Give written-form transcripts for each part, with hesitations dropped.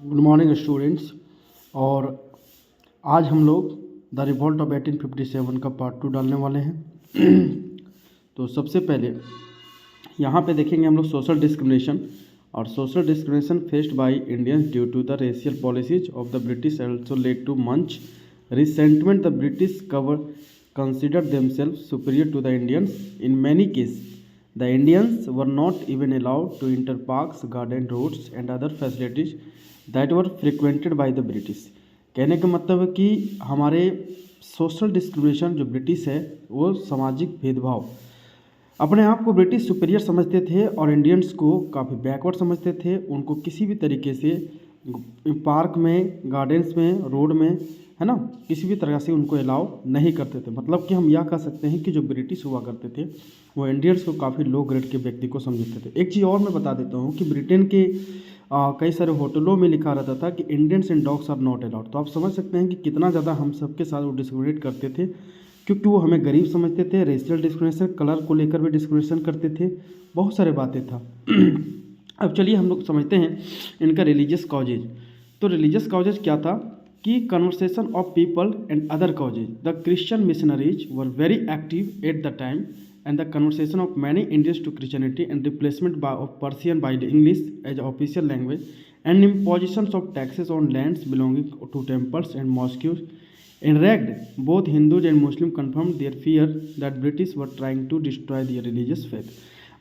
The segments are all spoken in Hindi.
Good morning students. और आज हम लोग द रिवॉल्ट ऑफ 1857 का पार्ट 2 डालने वाले हैं। तो सबसे पहले यहाँ पे देखेंगे हम लोग सोशल डिस्क्रिमिनेशन। और social discrimination faced by Indians due to the racial policies of the British also led to much resentment. The British cover considered themselves superior to the Indians. In many cases, the Indians were not even allowed to enter parks, garden, roads and other facilities that were frequented by the British. कहने का मतलब है कि हमारे सोशल डिस्क्रिमिनेशन जो ब्रिटिश है वो सामाजिक भेदभाव, अपने आप को ब्रिटिश सुपीरियर समझते थे और इंडियंस को काफ़ी बैकवर्ड समझते थे। उनको किसी भी तरीके से पार्क में, गार्डन्स में, रोड में, है ना, किसी भी तरह से उनको अलाउ नहीं करते थे। मतलब कि हम यह कह सकते हैं कि जो ब्रिटिश हुआ करते थे वो इंडियंस को काफ़ी लो ग्रेड के व्यक्ति को समझते थे। एक चीज़ और मैं बता देता हूँ कि ब्रिटेन के कई सारे होटलों में लिखा रहता था कि Indians and dogs are not allowed. तो आप समझ सकते हैं कि कितना ज़्यादा हम सबके साथ वो डिस्क्रिमिनेट करते थे, क्योंकि वो हमें गरीब समझते थे। रेशियल डिस्क्रिमिनेशन, कलर को लेकर भी डिस्क्रिमिनेशन करते थे, बहुत सारे बातें था। अब चलिए हम लोग समझते हैं इनका रिलीजियस कॉजेज। तो रिलीजियस कॉजेज क्या था कि conversation of people and other causes. The Christian missionaries were very active at the time and the conversation of many Indians to Christianity and replacement of Persian by the English as official language and impositions of taxes on lands belonging to temples and mosques enraged both Hindus and Muslims confirmed their fear that British were trying to destroy their religious faith।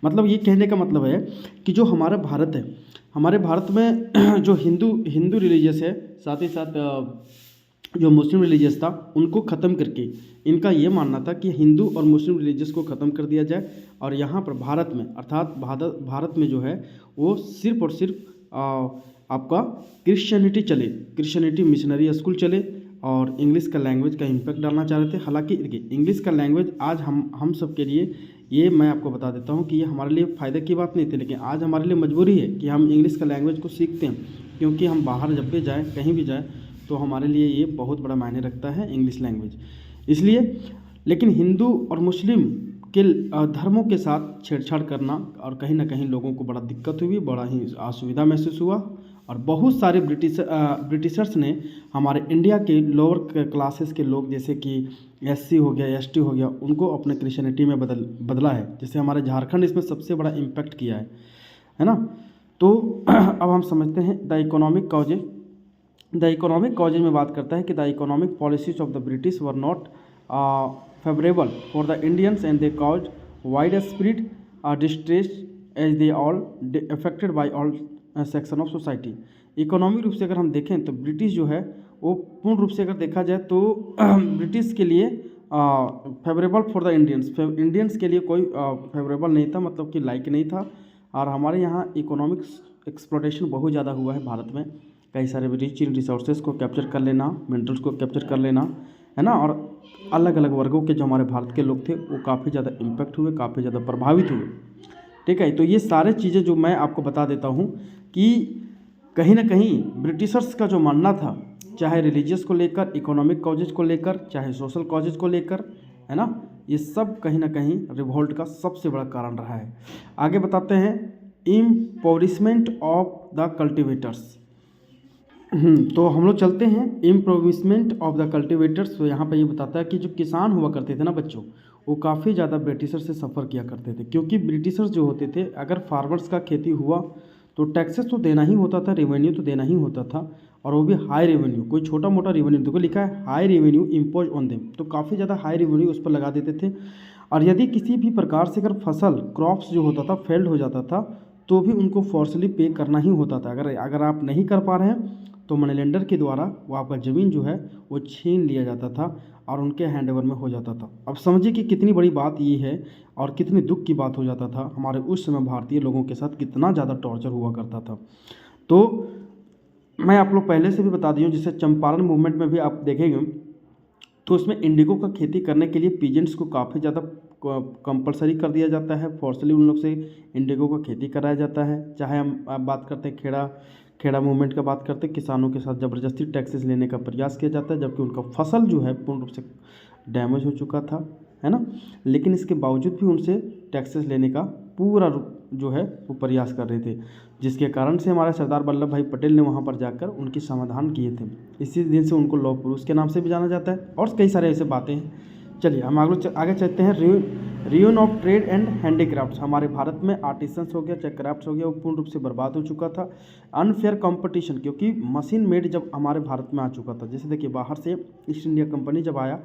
मतलब ये कहने का मतलब है कि जो हमारा भारत है, हमारे भारत में जो हिंदू रिलीजियस है, साथ ही साथ जो मुस्लिम रिलीजियस था, उनको ख़त्म करके इनका ये मानना था कि हिंदू और मुस्लिम रिलीजियस को ख़त्म कर दिया जाए और यहाँ पर भारत में, अर्थात भारत में जो है वो सिर्फ और सिर्फ आपका क्रिश्चियनिटी चले, क्रिश्चियनिटी मिशनरी स्कूल चले और इंग्लिश का लैंग्वेज का इम्पैक्ट डालना चाह रहे थे। हालांकि देखिए, इंग्लिश का लैंग्वेज आज हम सब के लिए, ये मैं आपको बता देता हूँ कि ये हमारे लिए फ़ायदे की बात नहीं थी, लेकिन आज हमारे लिए मजबूरी है कि हम इंग्लिश का लैंग्वेज को सीखते हैं, क्योंकि हम बाहर जब भी जाएँ, कहीं भी जाएँ, तो हमारे लिए ये बहुत बड़ा मायने रखता है इंग्लिश लैंग्वेज। इसलिए, लेकिन हिंदू और मुस्लिम के धर्मों के साथ छेड़छाड़ करना और कहीं ना कहीं लोगों को बड़ा दिक्कत हुई, बड़ा ही असुविधा महसूस हुआ और बहुत सारे ब्रिटिशर्स ने हमारे इंडिया के लोअर क्लासेस के लोग, जैसे कि एससी हो गया, एसटी हो गया, उनको अपने क्रिश्चियनिटी में बदला है। जैसे हमारे झारखंड इसमें सबसे बड़ा इम्पैक्ट किया है ना। तो अब हम समझते हैं the economic causes. The economic causes में बात करता है कि the economic policies of the British were not favourable for the Indians and they cause wide spread distress as they all affected by all section of society. Economic रूप से अगर हम देखें तो ब्रिटिश जो है वो पूर्ण रूप से अगर देखा जाए तो ब्रिटिश के लिए फेवरेबल फॉर द इंडियंस के लिए कोई फेवरेबल नहीं था, मतलब कि लाइक नहीं था। और हमारे यहाँ इकोनॉमिक एक्सप्लोटेशन बहुत ज़्यादा हुआ है भारत में। कई सारे रिच रिसोर्सेज को कैप्चर कर लेना, मिनरल्स को कैप्चर कर लेना, है ना, और अलग अलग वर्गों के जो हमारे भारत के लोग थे वो काफ़ी ज़्यादा इम्पैक्ट हुए, काफ़ी ज़्यादा प्रभावित हुए। ठीक है, तो ये सारे चीज़ें जो मैं आपको बता देता हूँ कि कहीं ना कहीं ब्रिटिशर्स का जो मानना था, चाहे रिलीजियस को लेकर, इकोनॉमिक कॉजेज को लेकर, चाहे सोशल कॉजेज को लेकर, है ना, ये सब कहीं ना कहीं रिवोल्ट का सबसे बड़ा कारण रहा है। आगे बताते हैं इम्पोवरिशमेंट ऑफ द कल्टिवेटर्स। तो हम लोग चलते हैं इम्प्रोविसमेंट ऑफ द कल्टिवेटर्स। तो यहाँ पर ये बताता है कि जो किसान हुआ करते थे ना बच्चों, वो काफ़ी ज़्यादा ब्रिटिशर से सफ़र किया करते थे, क्योंकि ब्रिटिशर्स जो होते थे, अगर फार्मर्स का खेती हुआ तो टैक्सेस तो देना ही होता था, रेवेन्यू तो देना ही होता था, और वो भी हाई रेवेन्यू, कोई छोटा मोटा रेवेन्यू। देखो लिखा है high revenue impose on them, तो काफ़ी ज़्यादा हाई रेवेन्यू उस पर लगा देते थे। और यदि किसी भी प्रकार से अगर फसल, क्रॉप्स जो होता था, फेल्ड हो जाता था, तो भी उनको फोर्सली पे करना ही होता था। अगर आप नहीं कर पा रहे हैं तो मनी लेंडर के द्वारा वो आपका ज़मीन जो है वो छीन लिया जाता था और उनके हैंडओवर में हो जाता था। अब समझिए कि कितनी बड़ी बात ये है और कितनी दुख की बात हो जाता था। हमारे उस समय भारतीय लोगों के साथ कितना ज़्यादा टॉर्चर हुआ करता था। तो मैं आप लोग पहले से भी बता दी हूँ, जैसे चंपारण मूवमेंट में भी आप देखेंगे तो उसमें इंडिगो का खेती करने के लिए पीजेंट्स को काफ़ी ज़्यादा कंपलसरी कर दिया जाता है, फोर्सली उन लोग से इंडिगो का खेती कराया जाता है। चाहे हम आप बात करते हैं खेड़ा मूवमेंट का बात करते हैं, किसानों के साथ ज़बरदस्ती टैक्सेस लेने का प्रयास किया जाता है, जबकि उनका फसल जो है पूर्ण रूप से डैमेज हो चुका था, है ना, लेकिन इसके बावजूद भी उनसे टैक्सेस लेने का पूरा जो है वो प्रयास कर रहे थे, जिसके कारण से हमारे सरदार वल्लभ भाई पटेल ने वहाँ पर जाकर उनकी समाधान किए थे। इसी दिन से उनको लौह पुरुष के नाम से भी जाना जाता है और कई सारे ऐसे बातें हैं। चलिए हम आगे चलते हैं। Ruin of trade and handicrafts. हमारे भारत में आर्टिसंस हो गया चाहे क्राफ्ट्स हो गया वो पूर्ण रूप से बर्बाद हो चुका था। अनफेयर कंपटीशन, क्योंकि मशीन मेड जब हमारे भारत में आ चुका था, जैसे देखिए बाहर से ईस्ट इंडिया कंपनी जब आया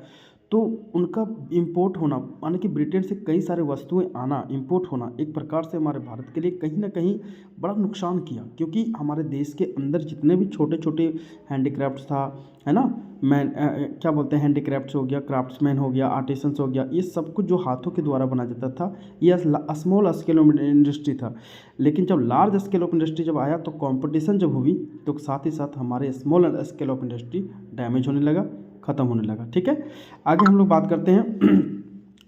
तो उनका इंपोर्ट होना, यानी कि ब्रिटेन से कई सारे वस्तुएं आना, इंपोर्ट होना एक प्रकार से हमारे भारत के लिए कहीं ना कहीं बड़ा नुकसान किया, क्योंकि हमारे देश के अंदर जितने भी छोटे छोटे हैंडीक्राफ्ट्स था, है ना, क्या बोलते हैं, हैंडीक्राफ्ट्स हो गया, क्राफ्ट्समैन हो गया, आर्टिसंस हो गया, ये सब कुछ जो हाथों के द्वारा बना जाता था ये स्मॉल स्केल ऑफ इंडस्ट्री था। लेकिन जब लार्ज स्केल ऑफ इंडस्ट्री जब आया तो कंपटीशन जब हुई तो साथ ही साथ हमारे small scale of industry damage होने लगा, ख़त्म होने लगा। ठीक है, आगे हम लोग बात करते हैं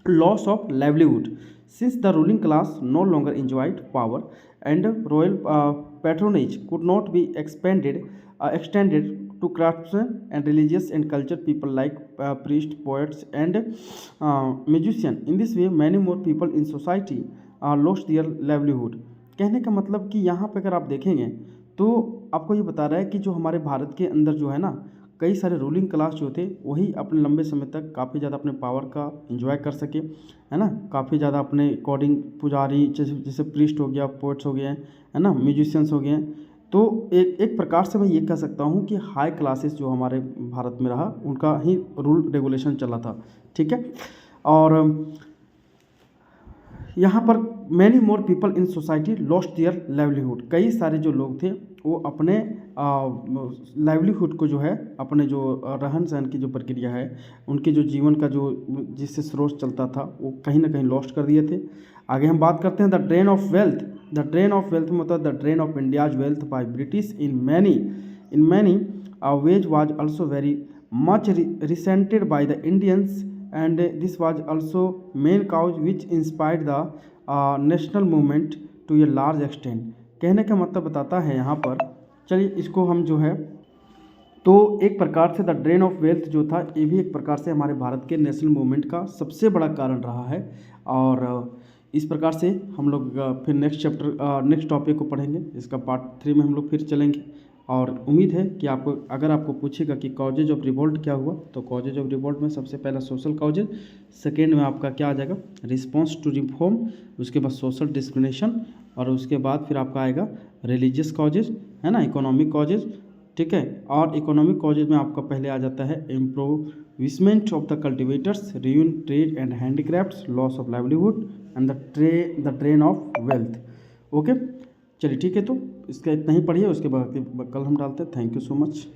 loss of livelihood. Since the ruling class no longer enjoyed power and royal patronage could not be extended to craftsmen and religious and cultured people like priests, poets and musicians. In this way, many more people in society lost their livelihood. कहने का मतलब कि यहाँ पे अगर आप देखेंगे तो आपको ये बता रहा है कि जो हमारे भारत के अंदर जो है ना, कई सारे रूलिंग क्लास जो थे वही अपने लंबे समय तक काफ़ी ज़्यादा अपने पावर का एंजॉय कर सके, है ना, काफ़ी ज़्यादा अपने अकॉर्डिंग पुजारी जैसे प्रीस्ट हो गया, पोइट्स हो गए हैं, है ना, म्यूजिशियंस हो गए हैं। तो एक प्रकार से मैं ये कह सकता हूँ कि हाई क्लासेस जो हमारे भारत में रहा उनका ही रूल रेगुलेशन चला था। ठीक है, और यहाँ पर many more people in society lost their livelihood. कई सारे जो लोग थे वो अपने लाइवलीहुड को जो है, अपने जो रहन सहन की जो प्रक्रिया है, उनके जो जीवन का जो जिससे स्रोत चलता था वो कहीं ना कहीं लॉस्ट कर दिए थे। आगे हम बात करते हैं the drain of wealth. The drain of wealth मतलब the drain of India's wealth by British in many ways was also very much resented by the Indians and this was also main cause which inspired the national movement to a large extent। कहने का मतलब बताता है यहाँ पर, चलिए इसको हम जो है तो एक प्रकार से द ड्रेन ऑफ वेल्थ जो था ये भी एक प्रकार से हमारे भारत के नेशनल मूवमेंट का सबसे बड़ा कारण रहा है। और इस प्रकार से हम लोग फिर नेक्स्ट टॉपिक को पढ़ेंगे, इसका पार्ट 3 में हम लोग फिर चलेंगे। और उम्मीद है कि आपको, अगर आपको पूछेगा कि कॉजेज ऑफ रिवोल्ट क्या हुआ, तो कॉजेज ऑफ रिवोल्ट में सबसे पहला सोशल कॉजेज, सेकेंड में आपका क्या आ जाएगा रिस्पॉन्स टू रिफॉर्म, उसके बाद सोशल डिस्क्रिमिनेशन, और उसके बाद फिर आपका आएगा रिलीजियस कॉजेज, है ना, इकोनॉमिक कॉजेज। ठीक है, और इकोनॉमिक कॉजेज में आपका पहले आ जाता है impoverishment of the cultivators, ruin trade and handicrafts, loss of livelihood and the drain of wealth. Okay, चलिए ठीक है, तो इसका इतना ही पढ़िए, उसके बाद कल हम डालते हैं। Thank you so much.